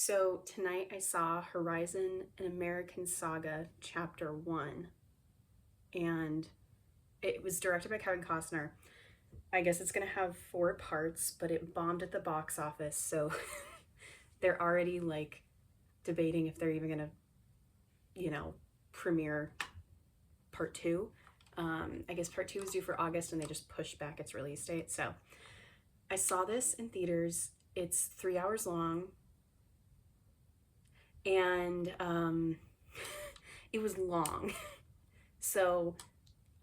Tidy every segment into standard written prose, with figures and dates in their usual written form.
So tonight I saw Horizon, an American Saga, Chapter 1, and it was directed by Kevin Costner. I guess it's going to have 4 parts, but it bombed at the box office, so they're already like debating if they're even going to, premiere part 2. I guess part 2 was due for August and they just pushed back its release date. So I saw this in theaters. It's 3 hours long. And it was long. So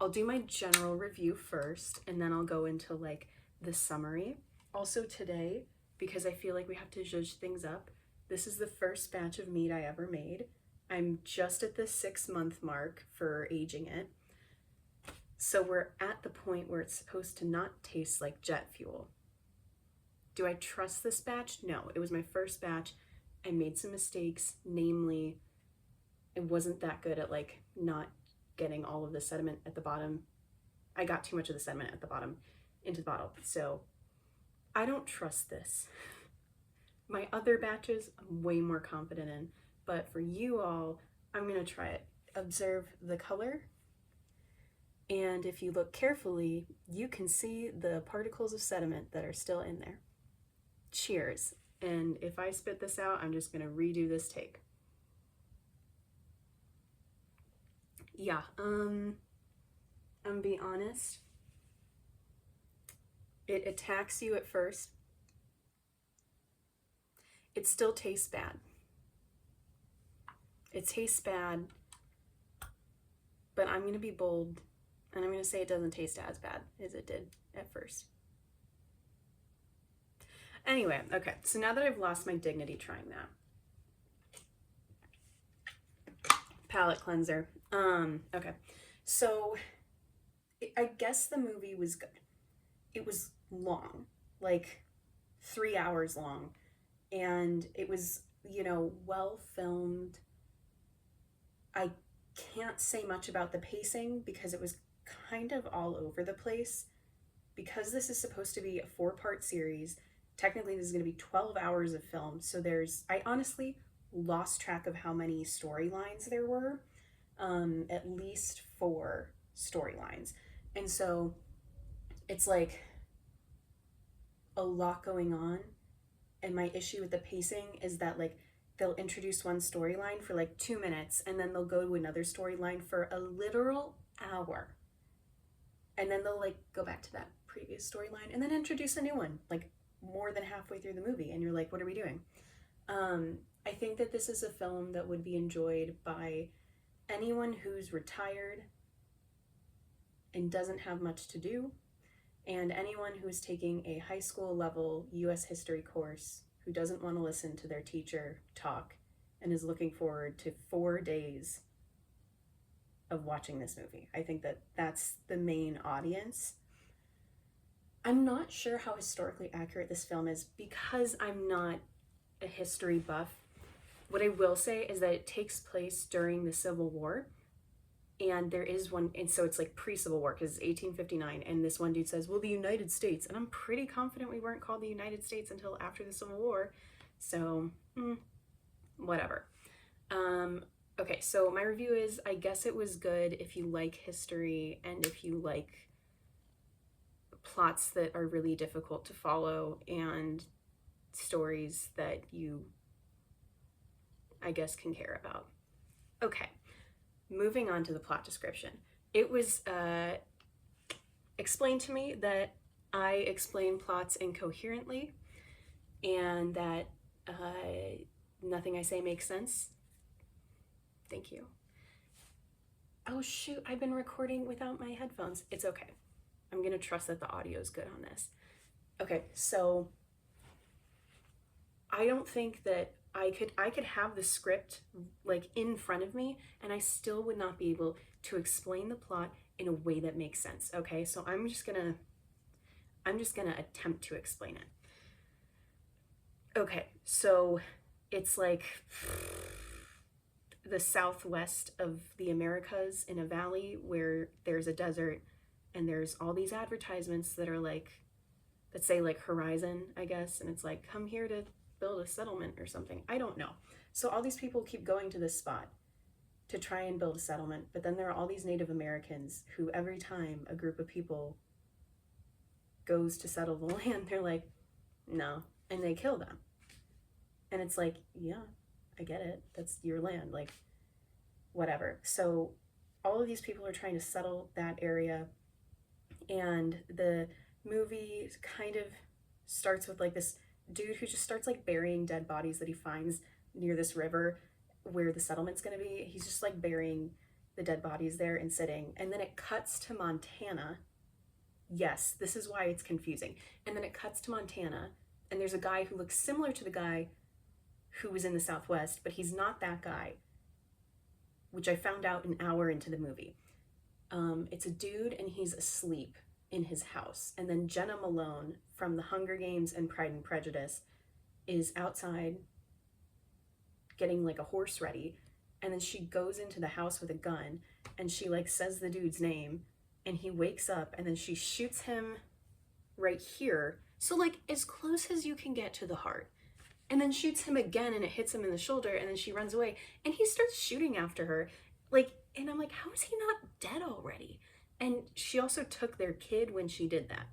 I'll do my general review first, and then I'll go into like the summary. Also today, because I feel like we have to judge things up, this is the first batch of mead I ever made. I'm just at the 6-month mark for aging it. So we're at the point where it's supposed to not taste like jet fuel. Do I trust this batch? No, it was my first batch. I made some mistakes, namely, it wasn't that good at like not getting all of the sediment at the bottom. I got too much of the sediment at the bottom into the bottle. So I don't trust this. My other batches, I'm way more confident in, but for you all, I'm gonna try it. Observe the color. And if you look carefully, you can see the particles of sediment that are still in there. Cheers. And if I spit this out, I'm just gonna redo this take. Yeah, I'm gonna be honest. It attacks you at first. It still tastes bad. It tastes bad, but I'm gonna be bold and I'm gonna say it doesn't taste as bad as it did at first. Anyway, okay, so now that I've lost my dignity trying that. Palette cleanser. Okay, so I guess the movie was good. It was long, like 3 hours long, and it was, well filmed. I can't say much about the pacing because it was kind of all over the place. Because this is supposed to be a 4-part series, technically this is going to be 12 hours of film. So I honestly lost track of how many storylines there were. At least 4 storylines. And so it's like a lot going on. And my issue with the pacing is that like they'll introduce one storyline for like 2 minutes and then they'll go to another storyline for a literal hour. And then they'll like go back to that previous storyline and then introduce a new one, like more than halfway through the movie. And you're like, what are we doing? I think that this is a film that would be enjoyed by anyone who's retired and doesn't have much to do, and anyone who's taking a high school level US history course who doesn't want to listen to their teacher talk and is looking forward to 4 days of watching this movie. I think that that's the main audience. I'm not sure how historically accurate this film is because I'm not a history buff. What I will say is that it takes place during the Civil War, and there is one, and so it's like pre-Civil War because it's 1859, and this one dude says, well, the United States, and I'm pretty confident we weren't called the United States until after the Civil War, so whatever. Okay, so my review is, I guess it was good if you like history and if you like plots that are really difficult to follow and stories that you, I guess, can care about. Okay, moving on to the plot description. It was explained to me that I explain plots incoherently and that nothing I say makes sense. Thank you. Oh shoot, I've been recording without my headphones. It's okay. I'm gonna trust that the audio is good on this. Okay, so I don't think that I could have the script like in front of me and I still would not be able to explain the plot in a way that makes sense. Okay, so I'm just gonna attempt to explain it. Okay, so it's like the southwest of the Americas in a valley where there's a desert and there's all these advertisements that are like, that say like Horizon, I guess, and it's like, come here to build a settlement or something. I don't know. So all these people keep going to this spot to try and build a settlement, but then there are all these Native Americans who every time a group of people goes to settle the land, they're like, no, and they kill them. And it's like, yeah, I get it. That's your land, like, whatever. So all of these people are trying to settle that area, and the movie kind of starts with like this dude who just starts like burying dead bodies that he finds near this river where the settlement's going to be. He's just like burying the dead bodies there and sitting, and then it cuts to Montana. Yes, this is why it's confusing. And then it cuts to Montana, and there's a guy who looks similar to the guy who was in the Southwest, but he's not that guy, which I found out an hour into the movie. It's a dude, and he's asleep in his house. And then Jenna Malone from The Hunger Games and Pride and Prejudice is outside getting like a horse ready, and then she goes into the house with a gun, and she like says the dude's name, and he wakes up, and then she shoots him right here, so like as close as you can get to the heart, and then shoots him again, and it hits him in the shoulder, and then she runs away, and he starts shooting after her, like, and I'm like, how is he not dead already? And she also took their kid when she did that.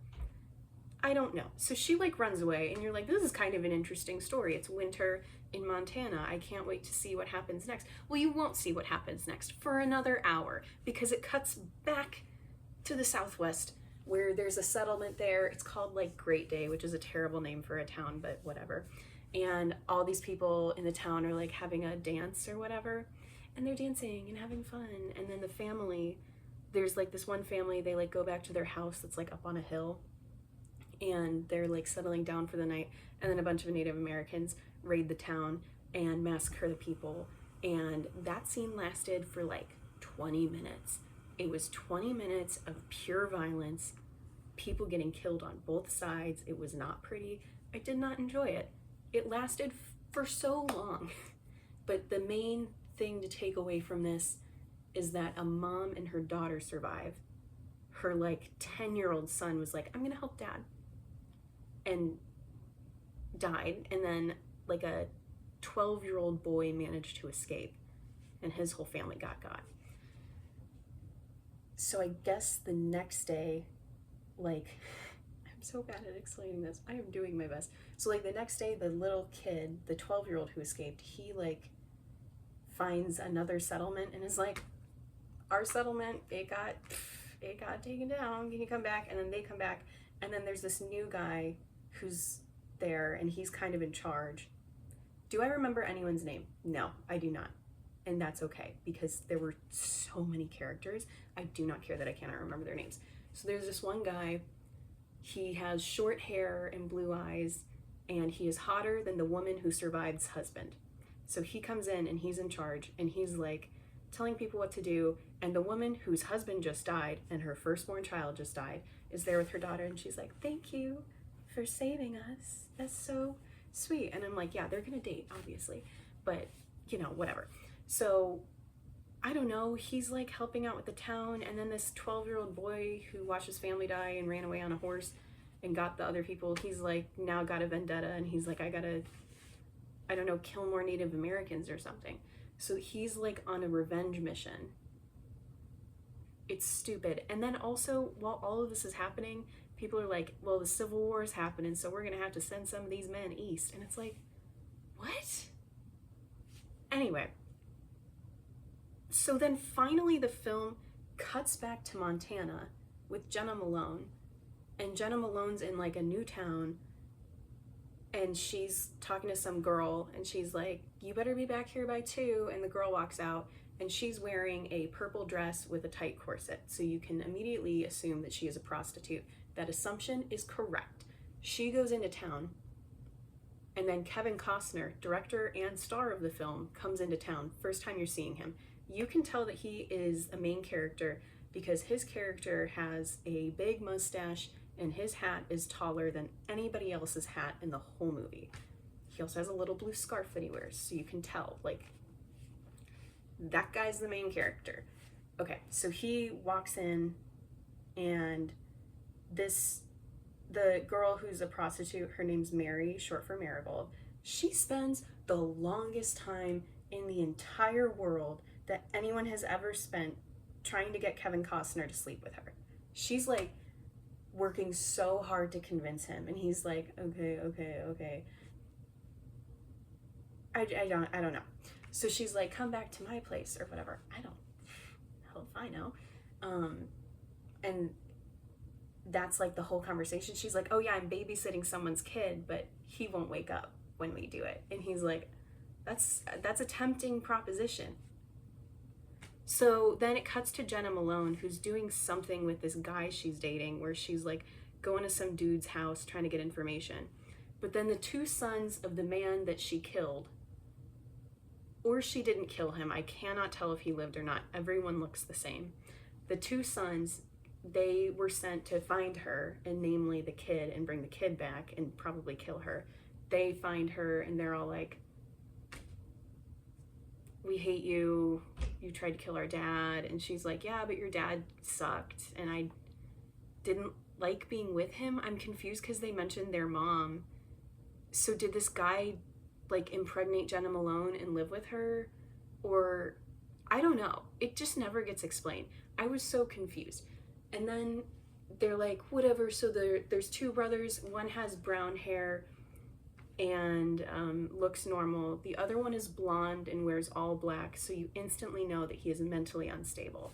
I don't know. So she like runs away, and you're like, this is kind of an interesting story. It's winter in Montana. I can't wait to see what happens next. Well, you won't see what happens next for another hour, because it cuts back to the Southwest where there's a settlement there. It's called like Great Day, which is a terrible name for a town, but whatever. And all these people in the town are like having a dance or whatever, and they're dancing and having fun. And then the family, there's like this one family, they like go back to their house that's like up on a hill, and they're like settling down for the night, and then a bunch of Native Americans raid the town and massacre the people. And that scene lasted for like 20 minutes. It was 20 minutes of pure violence, people getting killed on both sides. It was not pretty. I did not enjoy it. It lasted for so long. But the main thing to take away from this is that a mom and her daughter survive. Her like 10-year-old son was like, I'm gonna help dad, and died. And then like a 12-year-old boy managed to escape, and his whole family got. So I guess the next day, like, I'm so bad at explaining this. I am doing my best. So like the next day, the little kid, the 12-year-old who escaped, he like finds another settlement and is like, our settlement, it got taken down. Can you come back? And then they come back, and then there's this new guy who's there, and he's kind of in charge. Do I remember anyone's name? No, I do not. And that's okay, because there were so many characters. I do not care that I cannot remember their names. So there's this one guy, he has short hair and blue eyes, and he is hotter than the woman who survived's husband. So he comes in and he's in charge, and he's like telling people what to do, and the woman whose husband just died and her firstborn child just died is there with her daughter, and she's like, thank you for saving us. That's so sweet. And I'm like, yeah, they're gonna date, obviously, but you know, whatever. So I don't know, he's like helping out with the town, and then this 12-year-old boy who watched his family die and ran away on a horse and got the other people, he's like now got a vendetta, and he's like, I gotta, I don't know, kill more Native Americans or something. So he's like on a revenge mission. It's stupid. And then also, while all of this is happening, people are like, well, the Civil War is happening, so we're gonna have to send some of these men east. And it's like, what? Anyway, so then finally the film cuts back to Montana with Jenna Malone, and Jenna Malone's in like a new town, and she's talking to some girl, and she's like, you better be back here by 2, and the girl walks out, and she's wearing a purple dress with a tight corset, so you can immediately assume that she is a prostitute. That assumption is correct. She goes into town, and then Kevin Costner, director and star of the film, comes into town. First time you're seeing him. You can tell that he is a main character because his character has a big mustache, and his hat is taller than anybody else's hat in the whole movie. He also has a little blue scarf that he wears, so you can tell, like, that guy's the main character. Okay, so he walks in, and the girl who's a prostitute, her name's Mary, short for Marigold, She spends the longest time in the entire world that anyone has ever spent trying to get Kevin Costner to sleep with her. She's like working so hard to convince him, and he's like, okay, okay, okay. I don't know. So she's like, come back to my place or whatever. I don't, hell if I know. Um, and that's like the whole conversation. She's like, oh yeah, I'm babysitting someone's kid, but he won't wake up when we do it. And he's like, that's a tempting proposition. So then it cuts to Jenna Malone, who's doing something with this guy she's dating, where she's like going to some dude's house trying to get information. But then the two sons of the man that she killed, or she didn't kill him, I cannot tell if he lived or not. Everyone looks the same. The two sons, they were sent to find her, and namely the kid, and bring the kid back and probably kill her. They find her and they're all like, we hate you, you tried to kill our dad. And she's like, yeah, but your dad sucked and I didn't like being with him. I'm confused because they mentioned their mom. So did this guy like impregnate Jenna Malone and live with her? Or I don't know. It just never gets explained. I was so confused. And then they're like, whatever. So there's two brothers. One has brown hair and looks normal. The other one is blonde and wears all black. So you instantly know that he is mentally unstable.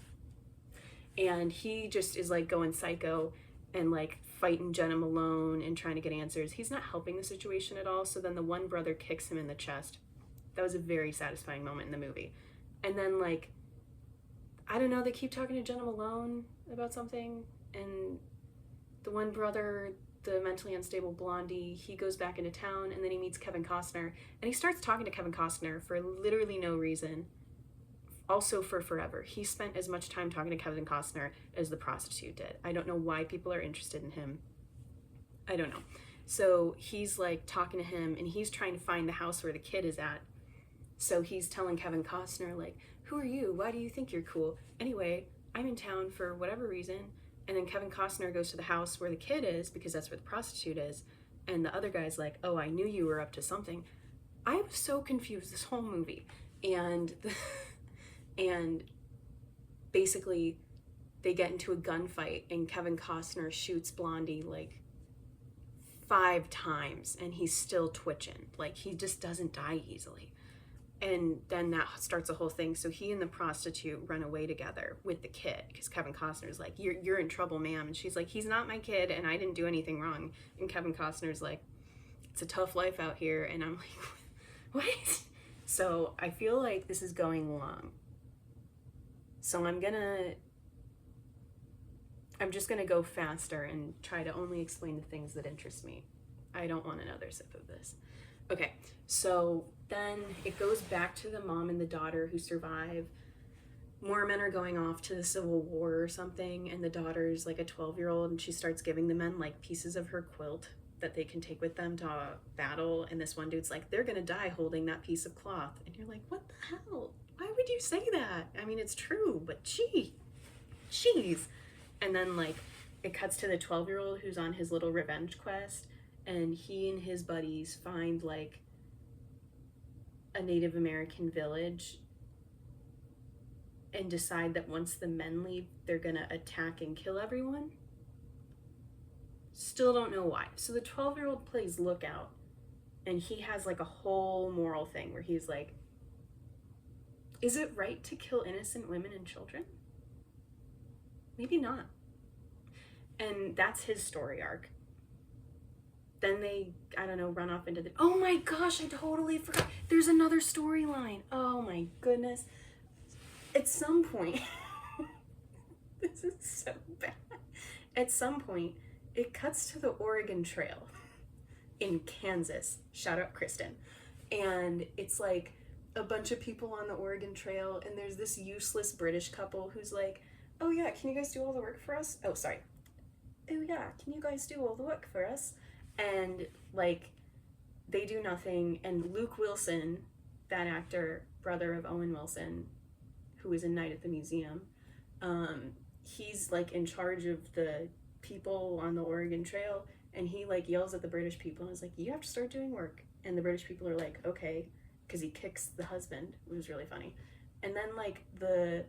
And he just is like going psycho and like fighting Jenna Malone and trying to get answers. He's not helping the situation at all. So then the one brother kicks him in the chest. That was a very satisfying moment in the movie. And then like, I don't know, they keep talking to Jenna Malone about something, and the one brother, the mentally unstable blondie, he goes back into town, and then he meets Kevin Costner, and he starts talking to Kevin Costner for literally no reason. Also for forever. He spent as much time talking to Kevin Costner as the prostitute did. I don't know why people are interested in him. I don't know. So he's like talking to him, and he's trying to find the house where the kid is at. So he's telling Kevin Costner, like, who are you? Why do you think you're cool? Anyway, I'm in town for whatever reason. And then Kevin Costner goes to the house where the kid is, because that's where the prostitute is. And the other guy's like, oh, I knew you were up to something. I was so confused this whole movie. And and basically they get into a gunfight, and Kevin Costner shoots Blondie like 5 times, and he's still twitching. Like, he just doesn't die easily. And then that starts a whole thing. So he and the prostitute run away together with the kid, because Kevin Costner's like, you're in trouble, ma'am. And she's like, he's not my kid and I didn't do anything wrong. And Kevin Costner's like, it's a tough life out here. And I'm like, what? So I feel like this is going long. So I'm just gonna go faster and try to only explain the things that interest me. I don't want another sip of this. Okay, so then it goes back to the mom and the daughter who survive. More men are going off to the Civil War or something, and the daughter's like a 12-year-old, and she starts giving the men like pieces of her quilt that they can take with them to battle. And this one dude's like, they're gonna die holding that piece of cloth. And you're like, what the hell? Why would you say that? I mean, it's true, but jeez. And then like it cuts to the 12-year-old who's on his little revenge quest, and he and his buddies find like a Native American village and decide that once the men leave, they're gonna attack and kill everyone. Still don't know why. So the 12-year-old plays lookout, and he has like a whole moral thing where he's like, is it right to kill innocent women and children? Maybe not. And that's his story arc. Then they, I don't know, run off into the, oh my gosh, I totally forgot. There's another storyline. Oh my goodness. At some point, this is so bad. At some point, it cuts to the Oregon Trail in Kansas. Shout out Kristen. And it's like a bunch of people on the Oregon Trail, and there's this useless British couple who's like, oh yeah, can you guys do all the work for us? Oh, sorry. Oh yeah, can you guys do all the work for us? And like they do nothing, and Luke Wilson, that actor, brother of Owen Wilson, who is in Night at the Museum, he's like in charge of the people on the Oregon Trail, And he like yells at the British people and is like, you have to start doing work. And the British people are like, okay, because he kicks the husband. It was really funny. And then like the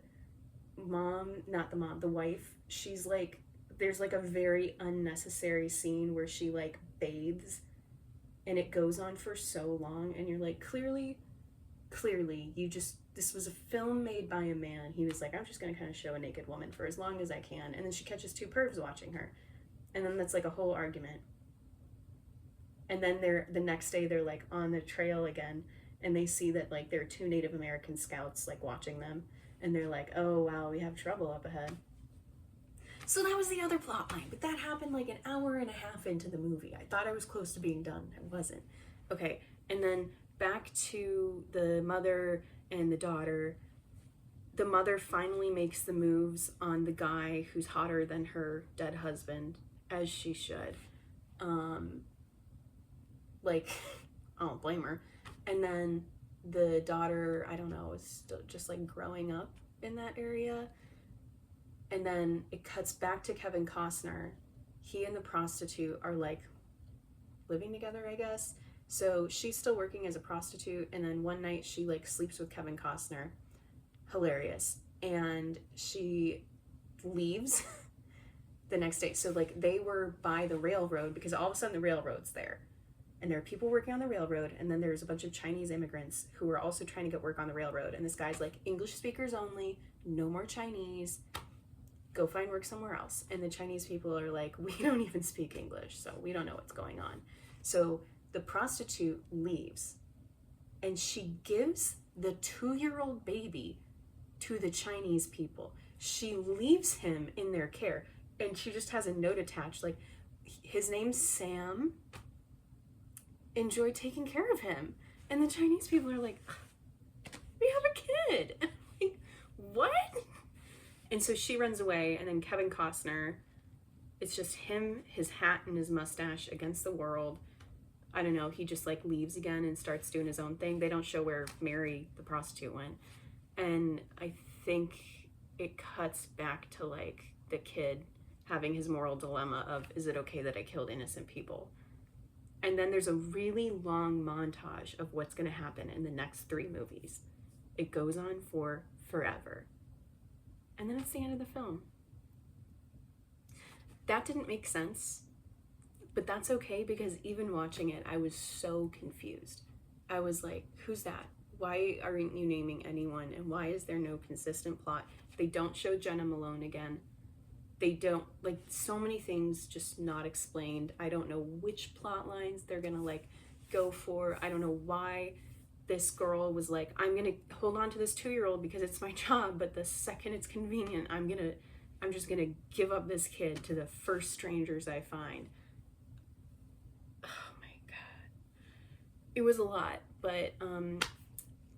mom, not the mom, the wife, she's like, there's like a very unnecessary scene where she like bathes, and it goes on for so long, and you're like, clearly you just, this was a film made by a man. He was like, I'm just gonna kind of show a naked woman for as long as I can. And then she catches two pervs watching her, and then that's like a whole argument. And then they're, the next day they're like on the trail again, and they see that like there are two Native American scouts like watching them, and they're like, oh wow, we have trouble up ahead. So that was the other plot line, but that happened like an hour and a half into the movie. I thought I was close to being done. I wasn't. Okay, and then back to the mother and the daughter. The mother finally makes the moves on the guy who's hotter than her dead husband, as she should. Like, I don't blame her. And then the daughter, I don't know, is still just like growing up in that area. And then it cuts back to Kevin Costner. He and the prostitute are like living together, I guess. So she's still working as a prostitute, and then one night she like sleeps with Kevin Costner. Hilarious. And she leaves the next day. So like they were by the railroad, because all of a sudden the railroad's there. And there are people working on the railroad, and then there's a bunch of Chinese immigrants who are also trying to get work on the railroad. And this guy's like, English speakers only, no more Chinese, go find work somewhere else. And the Chinese people are like, we don't even speak English, so we don't know what's going on. So the prostitute leaves, and she gives the 2-year-old baby to the Chinese people. She leaves him in their care, and she just has a note attached like, his name's Sam, enjoy taking care of him. And the Chinese people are like, we have a kid. Like, what? And so she runs away, and then Kevin Costner, it's just him, his hat, and his mustache against the world. I don't know, he just like leaves again and starts doing his own thing. They don't show where Mary, the prostitute, went. And I think it cuts back to like the kid having his moral dilemma of, is it okay that I killed innocent people? And then there's a really long montage of what's gonna happen in the next 3 movies. It goes on for forever. And then it's the end of the film. That didn't make sense, but that's okay, because even watching it, I was so confused. I was like, who's that? Why aren't you naming anyone? And why is there no consistent plot? They don't show Jenna Malone again. They don't, like, so many things just not explained. I don't know which plot lines they're gonna like go for. I don't know why this girl was like, I'm gonna hold on to this 2-year-old because it's my job, but the second it's convenient, I'm just gonna give up this kid to the first strangers I find. Oh my God. It was a lot, but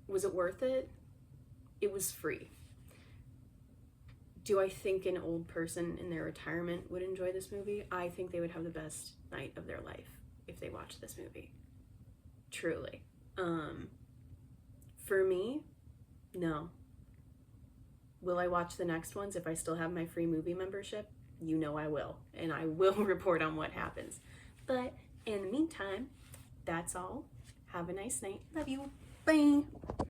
was it worth it? It was free. Do I think an old person in their retirement would enjoy this movie? I think they would have the best night of their life if they watched this movie. Truly. For me, no. Will I watch the next ones if I still have my free movie membership? You know I will, and I will report on what happens. But in the meantime, that's all. Have a nice night. Love you. Bye.